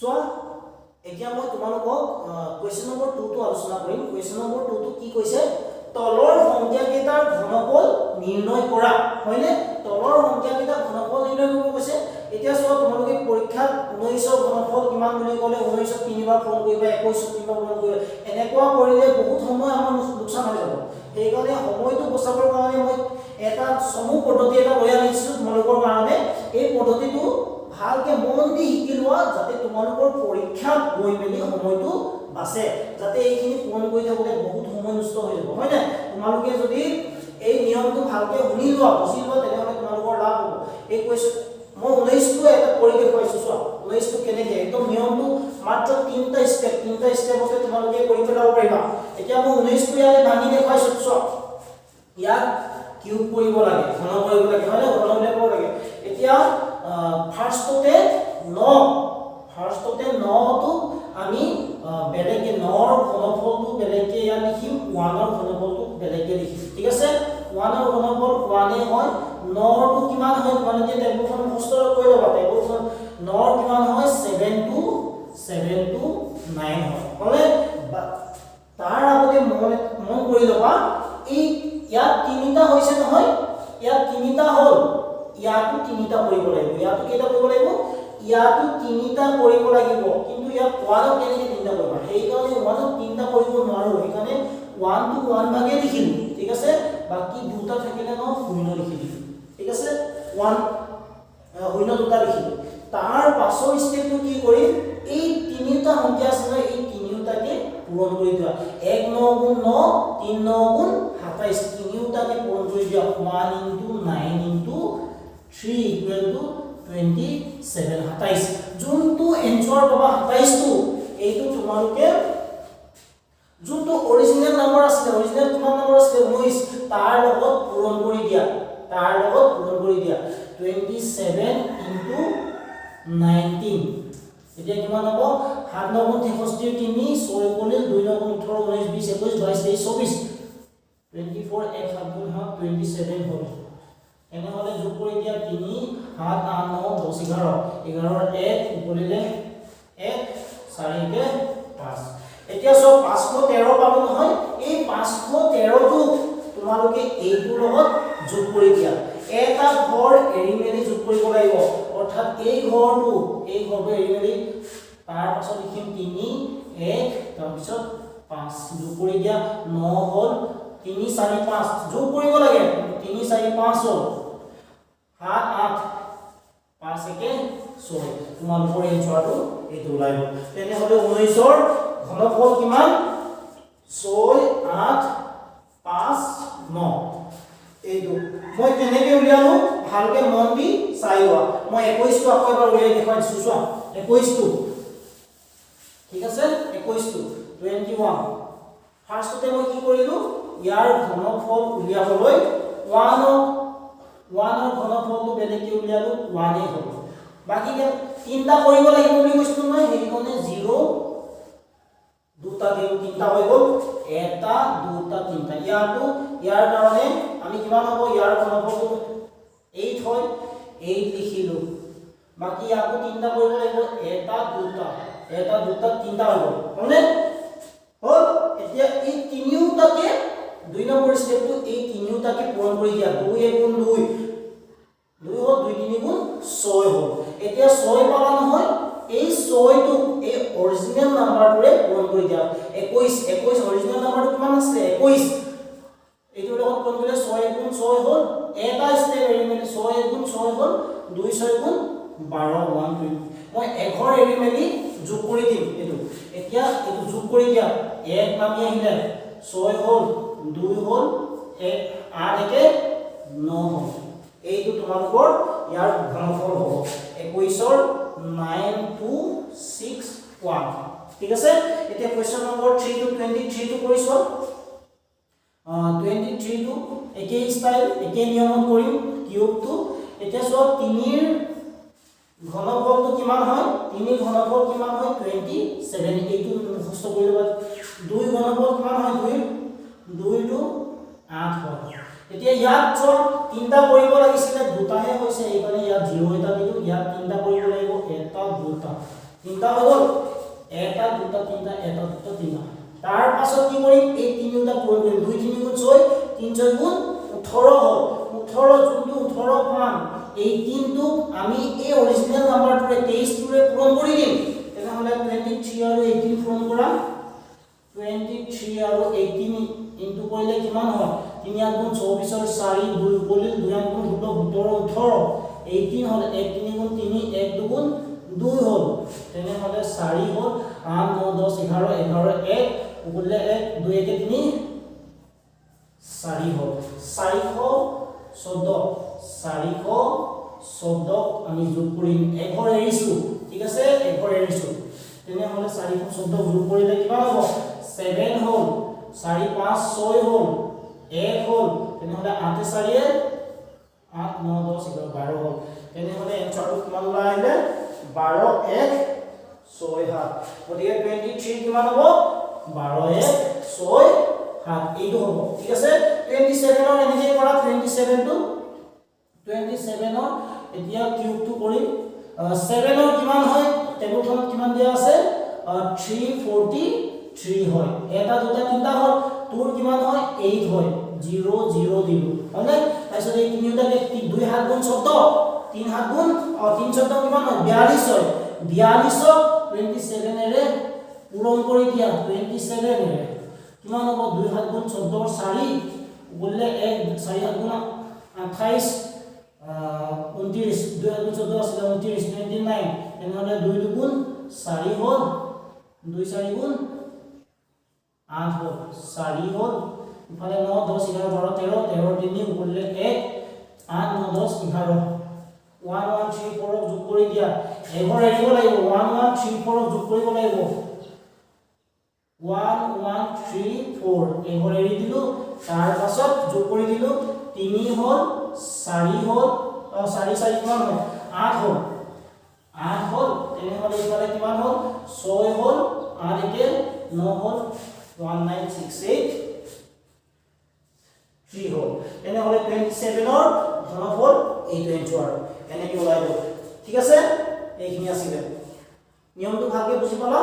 চোৱা এতিয়া মই তোমালোকক কোৱেশ্চন নম্বৰ 2 টো আলোচনা কৰিম কোৱেশ্চন নম্বৰ 2 টো কি কৈছে তলৰ সংখ্যা কেইটাৰ ঘনফল নিৰ্ণয় কৰা হয়নে তলৰ সংখ্যা কেইটাৰ ঘনফল নিৰ্ণয় কৰিব কৈছে এতিয়া চোৱা তোমালোকে পৰীক্ষাত 19 ৰ ঘনফল কিমান বুলি ক'লে 19 ক 3 বাৰ পূৰণ কৰিবা 21 ক 3 বাৰ পূৰণ কৰিবা এনেকুৱা কৰিলে বহুত সময় আমাৰ লোকচান হৈ যাব সেই কাৰণে সময়টো বচাবৰ কাৰণে মই এটা সমূহ পদ্ধতি এটা লৈ আনিছো তোমালোকৰ কাৰণে এই পদ্ধতিটো ভালকে মন দি শিকি লোৱা যাতে তোমালোকৰ পৰীক্ষাত গৈ মেলি সময়টো বাছে যাতে এইখিনি পূৰণ কৰি থাকোতে বহুত সময় নষ্ট হৈ যাব হয় না তোমালোকে যদি এই নিয়মটো ভালকে শুনি লোৱা বুজি লোৱা তেনেহলে তোমালোকৰ লাভ হ'ব এই কোৱেশ্চন মই 19 টো এটা কৰি দেখুৱাইছো চোৱা 19 টো কেনেকে একদম নিয়মটো মাত্ৰ তিনটা ষ্টেপতে তোমালোকে কৰি পেলাব পাৰিবা এতিয়া মই 19 টো ইয়াতে ভাঙি দেখুৱাইছো চোৱা ইয়াক কিউব কৰিব লাগে ঘন কৰিব লাগে হয় ঘন উলিয়াব লাগে এতিয়া ফাৰ্ষ্টতে 9 টো আমি বেলেগে 9 ৰ ঘনফলটো বেলেগে ইয়াত লিখিম 1 ৰ ঘনফলটো বেলেগে লিখিম ঠিক আছে 1 ৰ ঘনফল 1 এ হয় 9 টো কিমান হয় তোমালোকে টেবুলখন মুখস্থ কৰি লবা টেবুলখন 9 ৰ কিমান হয় 7 to 9 হয় হলে তাৰ আগতে মন কৰি লবা এই ইয়াত তিনিটা হৈছে নহয় ইয়াত তিনিটা হল ইয়াতো তিনিটা কৰিব লাগিব ইয়াতো কেইটা কৰিব লাগিব ইয়াতো তিনিটা কৰিব লাগিব কিন্তু ইয়াত 1 ক কেনেকৈ তিনিটা কৰিবা সেই কাৰণে 1 ক তিনিটা কৰিব নোৱাৰো সেই কাৰণে 1 to 1 ভাগে লিখিলো ঠিক আছে বাকি দুটা থাকিলে ন শূন্য লিখিলো ঠিক আছে 1 শূন্য দুটা লিখিলো তাৰ পাছৰ স্টেপটো কি কৰিম এই তিনিটা সংখ্যা আছে ন এই তিনিটাকে পূৰণ কৰি দিয়া 1 9 গুণ 9 3 9 গুণ 27 তিনিটাকে পূৰণ কৰি দিয়া 1 into 9 into 3 equal to 27 27 যোনটো এনসার পাবা 27 টো এইটো তোমালোকে যোনটো অৰিজিনাল নম্বৰ আছে অৰিজিনাল কিমান নম্বৰ আছে 19 তাৰ লগত পূৰণ কৰি দিয়া 27 into 19 এতিয়া কিমান হ'ব 7 9 63 3 6 গুণ 2 9 18 19 20 21 22 23 24 1 7 গুণ 27 হ'ল এনেহলে যোগ কৰি দিয়া 3 7 8 9 10 11 11 1 উপৰিলে 1 4 কে 5 এতিয়া সব 513 পালো নহয় এই 513 টো তোমালোকে এইটোৰ লগত যোগ কৰি দিয়া এটা ঘৰ এৰি মেলি যোগ কৰিব লাগিব অৰ্থাৎ এই ঘৰটো এৰি মেলি তাৰ পাছত লিখিম 3 1 তাৰ পিছত 5 যোগ কৰি দিয়া 9 হ'ল 3 4 5 যোগ কৰিব লাগে 3 4 5 হ'ল 7 8 5 1 6 তোমালোকৰ এনসাৰটো এইটো ওলাইব তেনেহলে 19 ৰ ঘনফল কিমান 6 8 5 9 এইটো মই কেনেকৈ উলিয়ালো ভালকে মন দি চাই লোৱা মই 21 টো আকৌ এবাৰ উলিয়াই দেখুৱাই দিছো চোৱা 21 টো ঠিক আছে 21 টো 21 ফাৰ্ষ্টতে মই কি কৰিলো ইয়াৰ ঘনফল উলিয়াবলৈ 1 ৰ ঘনফলটো বেলেগকে উলিয়ালো 1 এ হ'ল বাকি তিনটা কৰিব লাগিব বুলি কৈছো নহয় সেই কাৰণে 0 দুটা দিও তিনটা হৈ গ'ল এটা দুটা তিনটা ইয়াৰ কাৰণে আমি কিমান হ'ব ইয়াৰ ঘনফলটো 8 হয় 8 লিখিলো বাকি ইয়াকো তিনটা কৰিব লাগিব এটা দুটা তিনটা হৈ গ'ল হয়নে হ'ল এতিয়া এই তিনিওটাকে 2 নম্বৰ স্টেপটো এই তিনিওটাকে পূৰণ কৰি দিয়া 2 1 গুণ 2 হ'ল 2 3 গুণ 6 হ'ল এতিয়া 6 পালা নহয় এই 6 টো এই অৰিজিনাল নাম্বাৰটোৰে পূৰণ কৰি দিয়া 21 অৰিজিনাল নাম্বাৰটো কিমান আছে 21 এইটোৰ লগত পূৰণ কৰিলে 6 গুণ 6 হ'ল এটা স্টেপ এৰি মেলি 6 গুণ 6 হ'ল 2 6 গুণ 12 120 মই এঘৰ এৰি মেলি যোগ কৰি দিম এইটো এতিয়া এইটো যোগ কৰি দিয়া 1 নামি আহিলে 6 হ'ল 2 হ'ল 8 1 9 হ'ল এইটো তোমালোকৰ ইয়াৰ ঘনফল হ'ব 21 ৰ 9261 ঠিক আছে এতিয়া কোৱেশ্চন নম্বৰ 3 to 23 টো কৰিছো 23 টো একে স্টাইল একে নিয়মত কৰিম কিউব টো এতিয়া সব 3 ৰ ঘনফলটো কিমান হয় 3 ঘনফল কিমান হয় 27 এইটো মুখস্থ কৰি লবা 2 ঘনফল কিমান হয় 2 to 8 হয় এতিয়া ইয়াত সব তিনটা কৰিব লাগিছিল দুটাহে হৈছে এইবাৰে ইয়াত 0 এটা দিলো ইয়াত তিনটা কৰিব লাগিব এটা দুটা তিনটা হৈ গ'ল এটা দুটা তিনটা এটা দুটা তিনটা তাৰ পাছত কি কৰিম এই তিনিটা পূৰণ কৰিম 2 3 গুণ 6 3 6 গুণ 18 হ'ল 18 যোনটো 18 পাম এই 3 টো আমি এই অৰিজিনাল নাম্বাৰটোৰে 23 টোৰে পূৰণ কৰি দিম তেনেহলে 23 আৰু 18 পূৰণ কৰা 23 আৰু 18 ইনটু কৰিলে কিমান হয় 3 গুণ 24 ৰ 4 2 কৰিলে 2 গুণ 17 18 18 হল 1 3 গুণ 3 1 2 গুণ 2 হল তেনেহলে 4 হল 8 9 10 11 11 1 উগলে 1 2 1 3 4 হল 414 আমি যোগ কৰিম এঘৰ এৰিছো ঠিক আছে এঘৰ এৰিছো তেনেহলে 414 যোগ কৰিলে কিমান হ'ব 7 হল 4 5 6 হল 1 হল তেনেহলে 8 4 8 9 10 11 12 হল তেনেহলে এনসারটো কিমান ওলাই আহিলে 12 1 6 7 গতিকে 23 কিমান হ'ব 12 1 6 7 এইটো হ'ব ঠিক আছে 27 ৰ এনেকৈ কৰা 27 টো 27 ৰ এতিয়া কিউব টো কৰিম 7 ৰ কিমান হয় টেবুলখনত কিমান দিয়া আছে 343 হয় এটা দুটা তিনটা হল তোৰ কিমান হয় 8 হয় 0 0 দিলু হয়নে তাৰপিছত এই তিনিটাকে 2 হাত গুণ 14 3 হাত গুণ 3 14 কিমান হয় 42 হয় 42 27 এৰে পূৰণ কৰি দিয়া 27 এৰে কিমান হ'ব 2 হাত গুণ 14 ৰ 4 বললে 1 4 হাত গুণ 28 29 2 হাত গুণ 14 আছে 29 29 এনেহলে 2 দুগুণ 4 হল 2 4 গুণ 8 হল 4 হল ইফালে 9 10 11 12 13 13 3 বললে 1 8 9 10 11 1 1 3 4 যোগ কৰি দিয়া এবাৰ এৰিব লাগিব 1 1 3 4 যোগ কৰিব লাগিব 1 1 3 4 এবাৰ এৰি দিলো তাৰ পাছত যোগ কৰি দিলো 3 হল 4 হল 4 4 কিমান হল 8 হল 8 হল তেনেহলে ইফালে কিমান হল 6 হল আর একে 9 হল 1968 3 হল তেনেহলে 27 ৰ ঘনফল এইটো এনসার এনে কি ওলাই গ'ল ঠিক আছে এইখিনি আছিল নিয়মটো ভালকে বুজি পালা